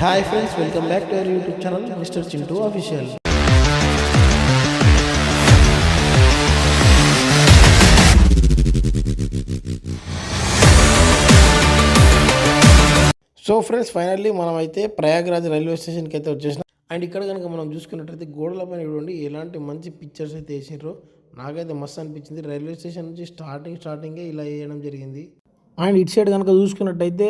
Hi friends, welcome back to our YouTube channel mister Chintu official. So friends, finally మనం అయితే Prayagraj railway స్టేషన్కి అయితే వచ్చేసినాం. అండ్ ఇక్కడ కనుక మనం చూసుకున్నట్టయితే గోడల పైన చూడండి ఎలాంటి మంచి పిక్చర్స్ అయితే వేసారో నాకైతే మస్తు అనిపించింది. రైల్వే స్టేషన్ నుంచి స్టార్టింగే ఇలా వేయడం జరిగింది. అండ్ ఇటు సైడ్ కనుక చూసుకున్నట్టయితే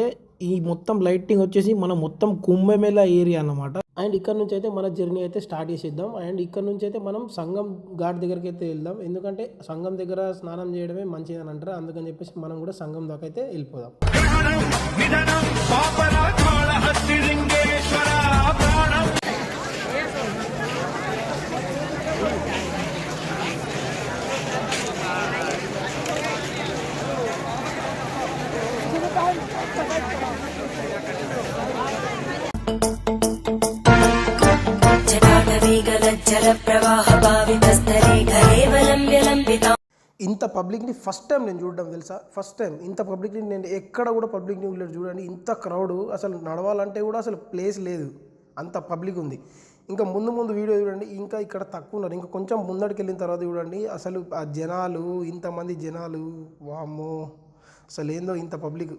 ఈ మొత్తం లైటింగ్ వచ్చేసి మనం మొత్తం కుంభమేళా ఏరియా అన్నమాట. అండ్ ఇక్కడ నుంచి అయితే మన జర్నీ అయితే స్టార్ట్ చేసేద్దాం. అండ్ ఇక్కడ నుంచి అయితే మనం సంగం ఘాట్ దగ్గరికి అయితే వెళ్దాం, ఎందుకంటే సంగం దగ్గర స్నానం చేయడమే మంచిది అని అంటారు. అందుకని చెప్పేసి మనం కూడా సంగం దాకా అయితే వెళ్ళిపోదాం. ఇంత పబ్లిక్ని ఫస్ట్ టైం నేను చూడడం తెలుసా. ఫస్ట్ టైం ఇంత పబ్లిక్ని నేను ఎక్కడ కూడా పబ్లిక్ని చూడండి. ఇంత క్రౌడ్, అసలు నడవాలంటే కూడా అసలు ప్లేస్ లేదు, అంత పబ్లిక్ ఉంది. ఇంకా ముందు వీడియో చూడండి, ఇంకా ఇక్కడ తక్కువ ఉన్నారు. ఇంకా కొంచెం ముందడికి వెళ్ళిన తర్వాత చూడండి అసలు ఆ జనాలు, ఇంతమంది జనాలు, వామ్మో అసలు ఏందో ఇంత పబ్లిక్.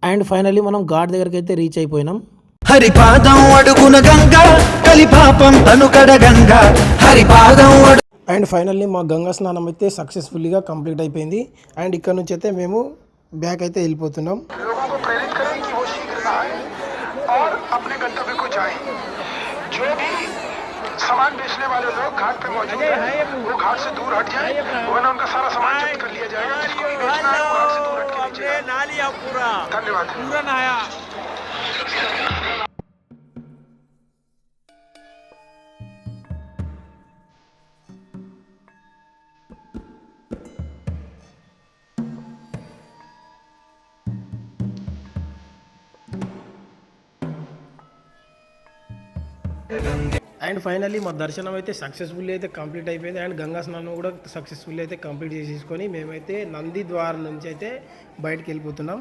అండ్ ఫైనల్లీ మనం ఘాట్ దగ్గరికి అయితే రీచ్ అయిపోయినాం. హరిపాదం అడుగున గంగా కలిపాపం తనుకడ గంగా హరిపాదం. అండ్ ఫైనల్లీ మా గంగా స్నానం అయితే సక్సెస్ఫుల్గా కంప్లీట్ అయిపోయింది. అండ్ ఇక్కడ నుంచి అయితే మేము బ్యాక్ అయితే వెళ్ళిపోతున్నాం. सामान बेचने वाले लोग घाट पे मौजूद हैं, वो घाट से दूर हट जाए, वरना उनका सारा सामान जब्त कर लिया जाएगा. जिसको भी बेचना है वो घाट से दूर हट के नीचे ना लिया पूरा. धन्यवाद. पूरा नहाया. అండ్ ఫైనల్లీ మా దర్శనం అయితే సక్సెస్ఫుల్లీ అయితే కంప్లీట్ అయిపోయింది. అండ్ గంగా స్నానం కూడా సక్సెస్ఫుల్లీ అయితే కంప్లీట్ చేసేసుకొని మేమైతే నంది ద్వారం నుంచి అయితే బయటకు వెళ్ళిపోతున్నాం.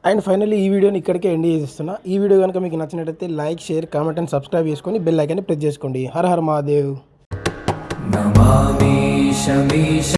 అండ్ ఫైనల్లీ ఈ వీడియోని ఇక్కడికే ఎండ్ చేస్తున్నా. ఈ వీడియో కనుక మీకు నచ్చినట్టయితే like, share, comment and subscribe చేసుకొని బెల్ ఐకాన్ని ప్రెస్ చేసుకోండి. హర హర మహాదేవ్.